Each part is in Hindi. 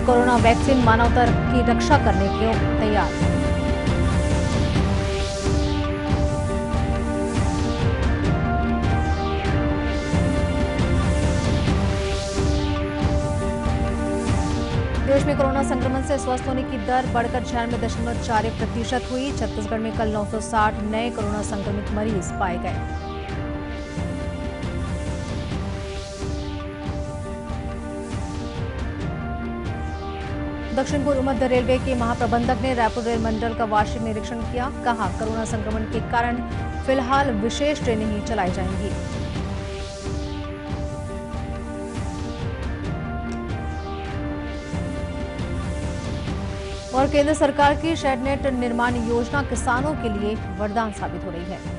कोरोना वैक्सीन मानवता की रक्षा करने को तैयार। देश में कोरोना संक्रमण से स्वस्थ होने की दर बढ़कर 96.41% हुई। छत्तीसगढ़ में कल 960 नए कोरोना संक्रमित मरीज पाए गए। दक्षिण पूर्व मध्य रेलवे के महाप्रबंधक ने रायपुर रेल मंडल का वार्षिक निरीक्षण किया। कहा, कोरोना संक्रमण के कारण फिलहाल विशेष ट्रेनें ही चलाई जाएंगी। और केंद्र सरकार की शेडनेट निर्माण योजना किसानों के लिए वरदान साबित हो रही है।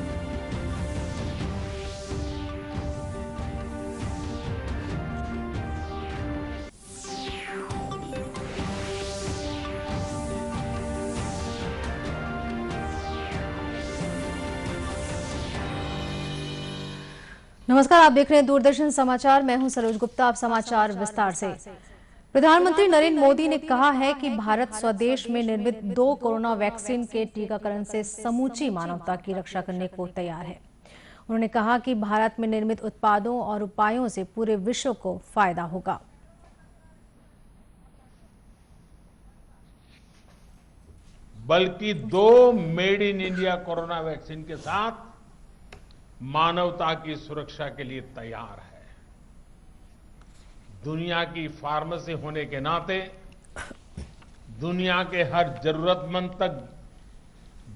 नमस्कार, आप देख रहे हैं दूरदर्शन समाचार। मैं हूं सरोज गुप्ता। आप समाचार विस्तार से। प्रधानमंत्री नरेंद्र मोदी ने कहा है कि भारत स्वदेश में निर्मित 2 कोरोना वैक्सीन के टीकाकरण से समूची मानवता की रक्षा करने को तैयार है। उन्होंने कहा कि भारत में निर्मित उत्पादों और उपायों से पूरे विश्व को फायदा होगा। बल्कि 2 made in India corona vaccine के साथ मानवता की सुरक्षा के लिए तैयार है। दुनिया की फार्मेसी होने के नाते दुनिया के हर जरूरतमंद तक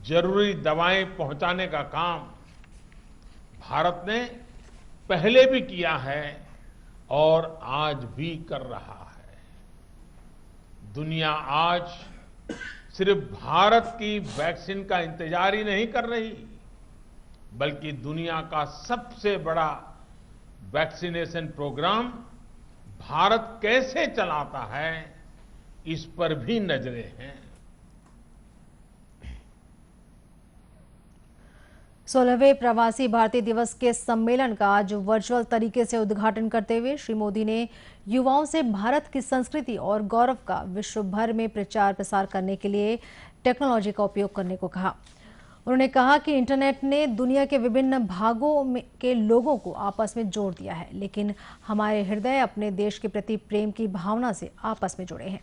जरूरी दवाएं पहुंचाने का काम भारत ने पहले भी किया है और आज भी कर रहा है। दुनिया आज सिर्फ भारत की वैक्सीन का इंतजार ही नहीं कर रही, बल्कि दुनिया का सबसे बड़ा वैक्सीनेशन प्रोग्राम भारत कैसे चलाता है, इस पर भी नजरें हैं। 16वें प्रवासी भारतीय दिवस के सम्मेलन का आज वर्चुअल तरीके से उद्घाटन करते हुए श्री मोदी ने युवाओं से भारत की संस्कृति और गौरव का विश्व भर में प्रचार प्रसार करने के लिए टेक्नोलॉजी का उपयोग करने को कहा। उन्होंने कहा कि इंटरनेट ने दुनिया के विभिन्न भागों के लोगों को आपस में जोड़ दिया है, लेकिन हमारे हृदय अपने देश के प्रति प्रेम की भावना से आपस में जुड़े हैं।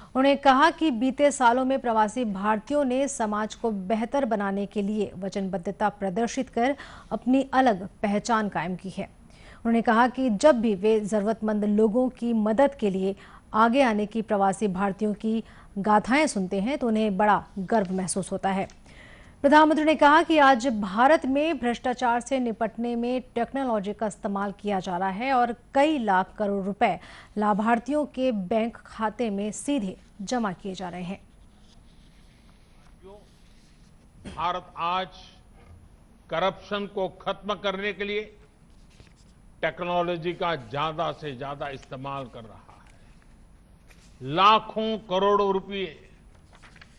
उन्होंने कहा कि बीते सालों में प्रवासी भारतीयों ने समाज को बेहतर बनाने के लिए वचनबद्धता प्रदर्शित कर अपनी अलग पहचान कायम की है। उन्होंने कहा कि जब भी वे जरूरतमंद लोगों की मदद के लिए आगे आने की प्रवासी भारतीयों की गाथाएं सुनते हैं तो उन्हें बड़ा गर्व महसूस होता है। प्रधानमंत्री ने कहा कि आज भारत में भ्रष्टाचार से निपटने में टेक्नोलॉजी का इस्तेमाल किया जा रहा है और कई लाख करोड़ रुपए लाभार्थियों के बैंक खाते में सीधे जमा किए जा रहे हैं। भारत आज करप्शन को खत्म करने के लिए टेक्नोलॉजी का ज्यादा से ज्यादा इस्तेमाल कर रहा है। लाखों करोड़ों रुपए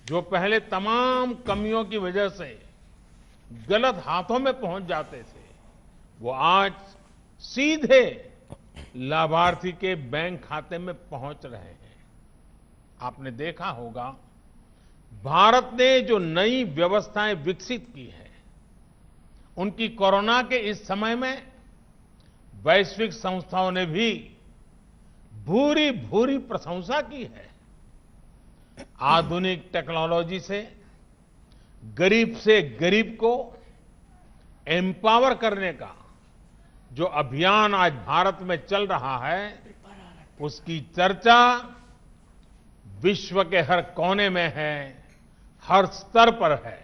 जो पहले तमाम कमियों की वजह से गलत हाथों में पहुंच जाते थे, वो आज सीधे लाभार्थी के बैंक खाते में पहुंच रहे हैं। आपने देखा होगा, भारत ने जो नई व्यवस्थाएं विकसित की है, उनकी कोरोना के इस समय में वैश्विक संस्थाओं ने भी भूरी भूरी प्रशंसा की है। आधुनिक टेक्नोलॉजी से गरीब को एम्पावर करने का जो अभियान आज भारत में चल रहा है, उसकी चर्चा विश्व के हर कोने में है, हर स्तर पर है।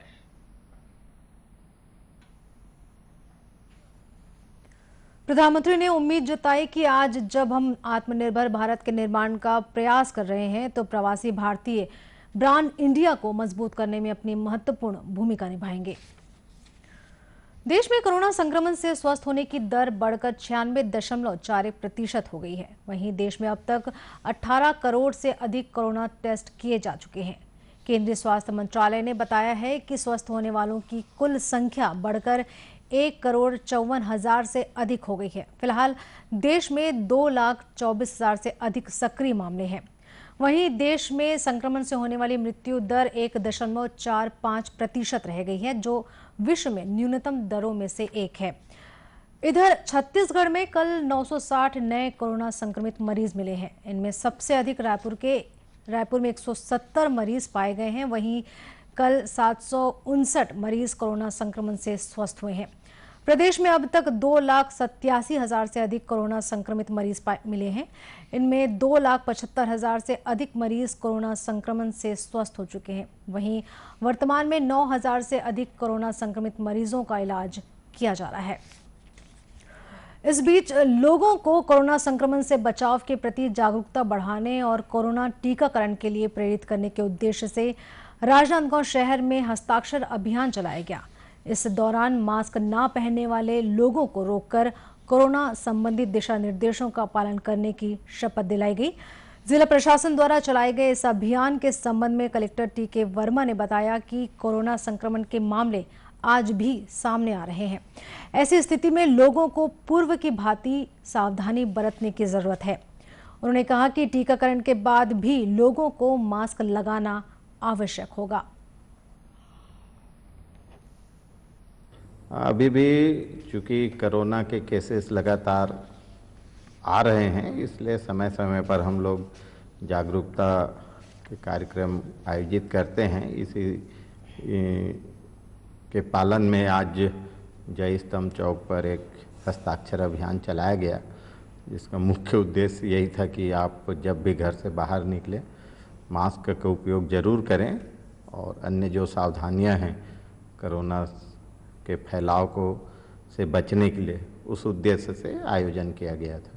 प्रधानमंत्री ने उम्मीद जताई कि आज जब हम आत्मनिर्भर भारत के निर्माण का प्रयास कर रहे हैं तो प्रवासी भारतीय ब्रांड इंडिया को मजबूत करने में अपनी महत्वपूर्ण भूमिका निभाएंगे। देश में कोरोना संक्रमण से स्वस्थ होने की दर बढ़कर 96.41% हो गई है। वहीं देश में अब तक 18 करोड़ से अधिक कोरोना टेस्ट किए जा चुके हैं। केंद्रीय स्वास्थ्य मंत्रालय ने बताया है कि स्वस्थ होने वालों की कुल संख्या बढ़कर 1,54,000 से अधिक हो गई है। फिलहाल देश में 2,24,000 से अधिक सक्रिय मामले हैं। वहीं देश में संक्रमण से होने वाली मृत्यु दर 1.45% रह गई है, जो विश्व में न्यूनतम दरों में से एक है। इधर छत्तीसगढ़ में कल 960 नए कोरोना संक्रमित मरीज मिले हैं। इनमें सबसे अधिक रायपुर में 170 मरीज पाए गए हैं। वहीं कल 759 मरीज कोरोना संक्रमण से स्वस्थ हुए हैं। प्रदेश में अब तक 2,87,000 से अधिक कोरोना संक्रमित मरीज मिले हैं। इनमें 2,75,000 से अधिक मरीज कोरोना संक्रमण से स्वस्थ हो चुके हैं। वहीं वर्तमान में 9,000 से अधिक कोरोना संक्रमित मरीजों का इलाज किया जा रहा है। इस बीच लोगों को कोरोना संक्रमण से बचाव के प्रति जागरूकता बढ़ाने और कोरोना टीकाकरण के लिए प्रेरित करने के उद्देश्य से राजनांदगांव शहर में हस्ताक्षर अभियान चलाया गया। इस दौरान मास्क न पहनने वाले लोगों को रोककर कोरोना संबंधित दिशा निर्देशों का पालन करने की शपथ दिलाई गई। जिला प्रशासन द्वारा चलाए गए इस अभियान के संबंध में कलेक्टर टी.के. वर्मा ने बताया कि कोरोना संक्रमण के मामले आज भी सामने आ रहे हैं। ऐसी स्थिति में लोगों को पूर्व की भांति सावधानी बरतने की जरूरत है। उन्होंने कहा कि टीकाकरण के बाद भी लोगों को मास्क लगाना आवश्यक होगा। अभी भी चूंकि कोरोना के केसेस लगातार आ रहे हैं, इसलिए समय समय पर हम लोग जागरूकता के कार्यक्रम आयोजित करते हैं। इसी के पालन में आज जय स्तंभ चौक पर एक हस्ताक्षर अभियान चलाया गया, जिसका मुख्य उद्देश्य यही था कि आप जब भी घर से बाहर निकलें मास्क का उपयोग जरूर करें और अन्य जो सावधानियां हैं कोरोना के फैलाव को से बचने के लिए, उस उद्देश्य से आयोजन किया गया था।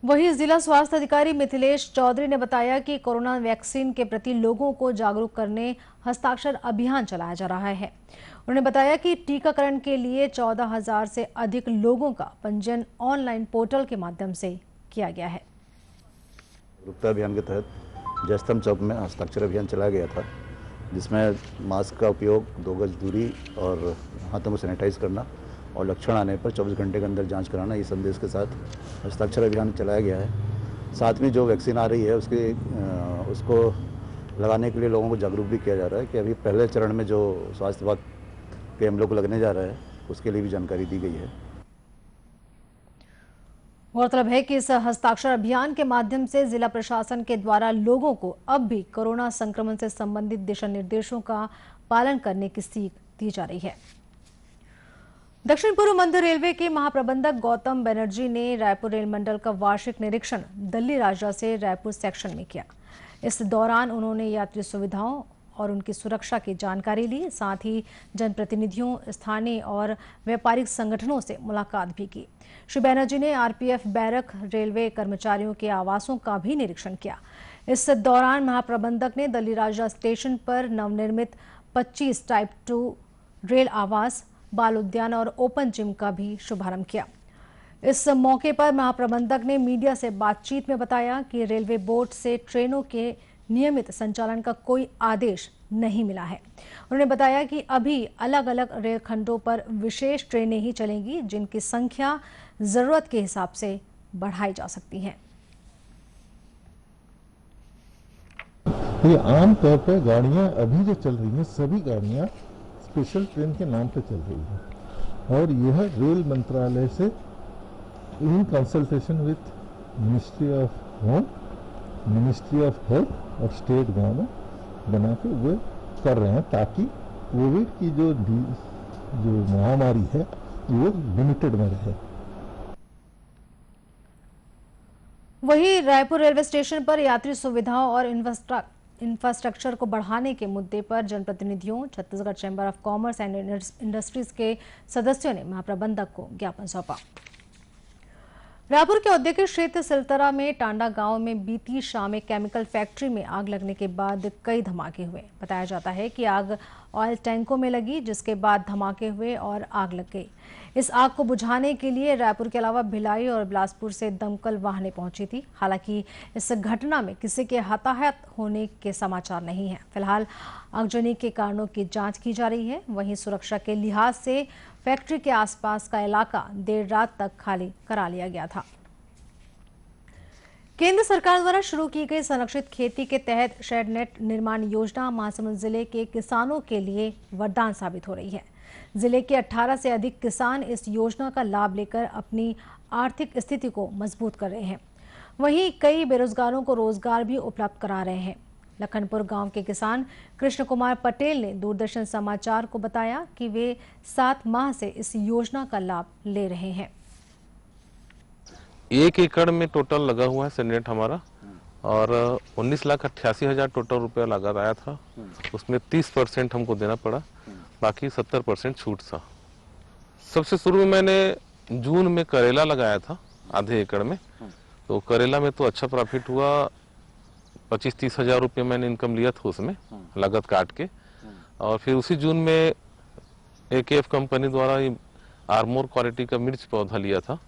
वहीं जिला स्वास्थ्य अधिकारी मिथिलेश चौधरी ने बताया कि कोरोना वैक्सीन के प्रति लोगों को जागरूक करने हस्ताक्षर अभियान चलाया जा रहा है। उन्होंने बताया कि टीकाकरण के लिए 14,000 से अधिक लोगों का पंजीयन ऑनलाइन पोर्टल के माध्यम से किया गया है। जागरूकता अभियान के तहत जय स्तंभ चौक में हस्ताक्षर अभियान चलाया गया था, जिसमें मास्क का उपयोग, 2 गज दूरी और हाथों को सैनिटाइज करना और लक्षण आने पर 24 घंटे के अंदर जांच कराना, इस संदेश के साथ हस्ताक्षर अभियान चलाया गया है। साथ में जो वैक्सीन आ रही है उसको लगाने के लिए लोगों को जागरूक भी किया जा रहा है कि अभी पहले चरण में जो स्वास्थ्य विभाग के हम लोग को लगने जा रहा है, उसके लिए भी जानकारी दी गई है। गौरतलब है कि इस हस्ताक्षर अभियान के माध्यम से जिला प्रशासन के द्वारा लोगों को अब भी कोरोना संक्रमण से संबंधित दिशा निर्देशों का पालन करने की सीख दी जा रही है। दक्षिण पूर्व मध्य रेलवे के महाप्रबंधक गौतम बनर्जी ने रायपुर रेल मंडल का वार्षिक निरीक्षण दल्ली राजा से रायपुर सेक्शन में किया। इस दौरान उन्होंने यात्री सुविधाओं और उनकी सुरक्षा की जानकारी ली। साथ ही जनप्रतिनिधियों, स्थानीय और व्यापारिक संगठनों से मुलाकात भी की। श्री बनर्जी ने आरपीएफ बैरक, रेलवे कर्मचारियों के आवासों का भी निरीक्षण किया। इस दौरान महाप्रबंधक ने दल्ली राजा स्टेशन पर नवनिर्मित 25 टाइप 2 रेल आवास, बाल उद्यान और ओपन जिम का भी शुभारंभ किया। इस मौके पर महाप्रबंधक ने मीडिया से बातचीत में बताया कि रेलवे बोर्ड से ट्रेनों के नियमित संचालन का कोई आदेश नहीं मिला है। उन्होंने बताया कि अभी अलग अलग रेलखंडों पर विशेष ट्रेनें ही चलेंगी, जिनकी संख्या जरूरत के हिसाब से बढ़ाई जा सकती है। ये आम तौर पर गाड़ियां अभी जो चल रही हैं, सभी गाड़ियां स्पेशल ट्रेन के नाम पर चल रही है और यह रेल मंत्रालय से in consultation with ministry of home, ministry of health और स्टेट गवर्नमेंट बना के वे कर रहे हैं, ताकि कोविड की जो महामारी है वो लिमिटेड में रहे। वहीं रायपुर रेलवे स्टेशन पर यात्री सुविधाओं और इंफ्रास्ट्रक्चर को बढ़ाने के मुद्दे पर जनप्रतिनिधियों, Chhattisgarh chamber of commerce and industries के सदस्यों ने महाप्रबंधक को ज्ञापन सौंपा। रायपुर के औद्योगिक क्षेत्र सिलतरा में टांडा गांव में बीती शाम एक केमिकल फैक्ट्री में आग लगने के बाद कई धमाके हुए। बताया जाता है कि आग ऑयल टैंकों में लगी, जिसके बाद धमाके हुए और आग लग गई। इस आग को बुझाने के लिए रायपुर के अलावा भिलाई और बिलासपुर से दमकल वाहनें पहुंची थी। हालांकि इस घटना में किसी के हताहत होने के समाचार नहीं है। फिलहाल आगजनी के कारणों की जांच की जा रही है। वहीं सुरक्षा के लिहाज से फैक्ट्री के आसपास का इलाका देर रात तक खाली करा लिया गया था। केंद्र सरकार द्वारा शुरू की गई संरक्षित खेती के तहत शेड नेट निर्माण योजना महासमुंद जिले के किसानों के लिए वरदान साबित हो रही है। जिले के 18 से अधिक किसान इस योजना का लाभ लेकर अपनी आर्थिक स्थिति को मजबूत कर रहे हैं। वहीं कई बेरोजगारों को रोजगार भी उपलब्ध करा रहे हैं। लखनपुर गांव के किसान कृष्ण कुमार पटेल ने दूरदर्शन समाचार को बताया कि वे 7 माह से इस योजना का लाभ ले रहे हैं। 1 एकड़ में टोटल लगा हुआ है सेनेट हमारा और 19,88,000 टोटल रुपया लागत आया था। उसमें 30% हमको देना पड़ा, बाकी 70% छूट था। सबसे शुरू में मैंने जून में करेला लगाया था आधे एकड़ में, तो करेला में तो अच्छा प्रॉफिट हुआ। 25-30 हजार रुपये मैंने इनकम लिया था उसमें लागत काट के। और फिर उसी जून में AKF कंपनी द्वारा आर्मोर क्वालिटी का मिर्च पौधा लिया था।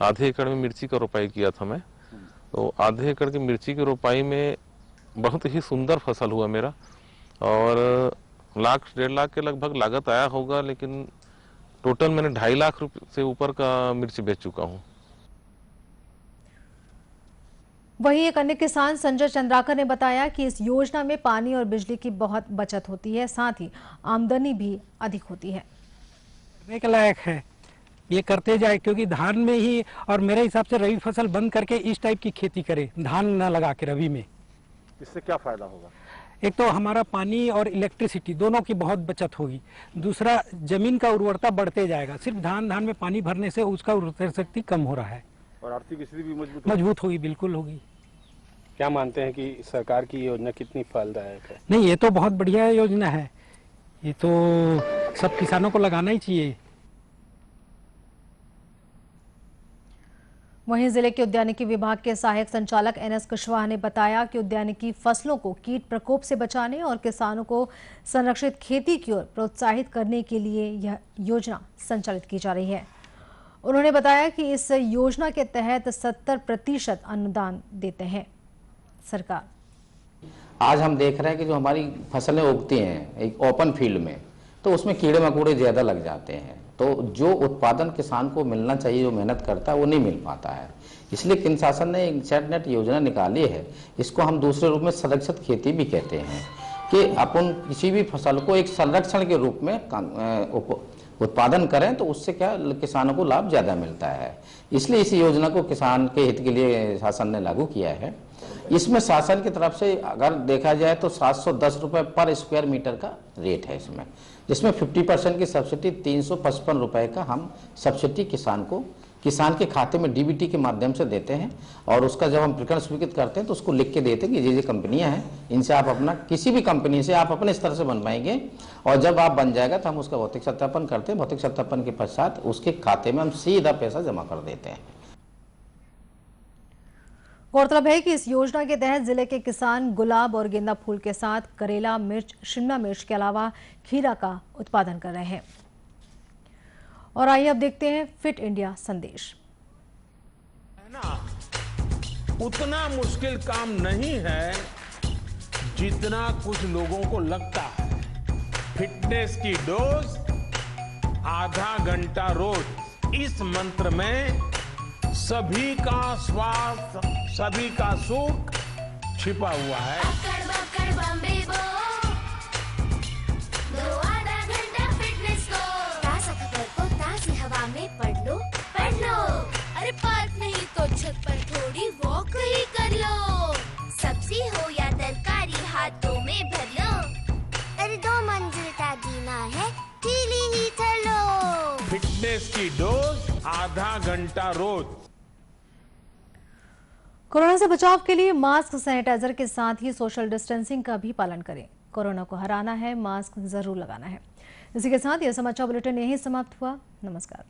आधे एकड़ में मिर्ची का रोपाई किया था मैं। तो आधे एकड़ की मिर्ची की रोपाई में बहुत ही सुंदर फसल हुआ मेरा और 1-1.5 लाख के लगभग लागत आया होगा, लेकिन टोटल मैंने 2.5 लाख रुपए से ऊपर का मिर्च बेच चुका हूँ। वहीं एक अन्य किसान संजय चंद्राकर ने बताया कि इस योजना में पानी और बिजली की बहुत बचत होती है, साथ ही आमदनी भी अधिक होती है। करने के लायक है, ये करते जाए, क्योंकि धान में ही, और मेरे हिसाब से रबी फसल बंद करके इस टाइप की खेती करे, धान न लगा के रबी में। इससे क्या फायदा होगा? एक तो हमारा पानी और इलेक्ट्रिसिटी दोनों की बहुत बचत होगी। दूसरा, जमीन का उर्वरता बढ़ते जाएगा। सिर्फ धान में पानी भरने से उसका उर्वरता शक्ति कम हो रहा है और आर्थिक स्थिति भी मजबूत होगी। बिल्कुल होगी। क्या मानते हैं कि सरकार की योजना कितनी फलदायक है? नहीं, ये तो बहुत बढ़िया योजना है, ये तो सब किसानों को लगाना ही चाहिए। वहीं जिले के उद्यानिकी विभाग के सहायक संचालक NS कुशवाहा ने बताया कि उद्यानिकी फसलों को कीट प्रकोप से बचाने और किसानों को संरक्षित खेती की ओर प्रोत्साहित करने के लिए यह योजना संचालित की जा रही है। उन्होंने बताया कि इस योजना के तहत 70% अनुदान देते हैं सरकार। आज हम देख रहे हैं कि जो हमारी फसलें उगती हैं एक ओपन फील्ड में, तो उसमें कीड़े मकोड़े ज़्यादा लग जाते हैं, तो जो उत्पादन किसान को मिलना चाहिए, जो मेहनत करता है, वो नहीं मिल पाता है। इसलिए केंद्र शासन ने एक शेड नेट योजना निकाली है। इसको हम दूसरे रूप में संरक्षित खेती भी कहते हैं, कि अपन किसी भी फसल को एक संरक्षण के रूप में उत्पादन करें तो उससे क्या किसानों को लाभ ज़्यादा मिलता है। इसलिए इस योजना को किसान के हित के लिए शासन ने लागू किया है। इसमें शासन की तरफ से अगर देखा जाए तो 710 रुपये पर स्क्वायर मीटर का रेट है इसमें, जिसमें 50% की सब्सिडी 355 रुपये का हम सब्सिडी किसान के खाते में DBT के माध्यम से देते हैं। और उसका जब हम प्रकरण स्वीकृत करते हैं तो उसको लिख के देते हैं कि ये कंपनियां हैं, इनसे आप अपना किसी भी कंपनी से आप अपने स्तर से बनवाएंगे, और जब आप बन जाएगा तो हम उसका भौतिक सत्यापन करते हैं। भौतिक सत्यापन के पश्चात उसके खाते में हम सीधा पैसा जमा कर देते हैं। गौरतलब है कि इस योजना के तहत जिले के किसान गुलाब और गेंदा फूल के साथ करेला, मिर्च, शिमला मिर्च के अलावा खीरा का उत्पादन कर रहे हैं। और आइए अब देखते हैं फिट इंडिया संदेश। उतना मुश्किल काम नहीं है जितना कुछ लोगों को लगता है। फिटनेस की डोज आधा घंटा रोज, इस मंत्र में सभी का स्वास्थ्य, सभी का सुख छिपा हुआ है। आधा घंटा फिटनेस को ताज़ा खबर को ताज़ी हवा में पढ़ लो। अरे पार्क नहीं तो छत पर थोड़ी वॉक ही कर लो। सब्जी हो या तरकारी हाथों में भर लो। अरे 2 मंजिल का जीना है, ढीली ही चलो। फिटनेस की डोज आधा घंटा रोज। कोरोना से बचाव के लिए मास्क, सैनिटाइजर के साथ ही सोशल डिस्टेंसिंग का भी पालन करें। कोरोना को हराना है, मास्क जरूर लगाना है। इसी के साथ यह समाचार बुलेटिन यहीं समाप्त हुआ। नमस्कार।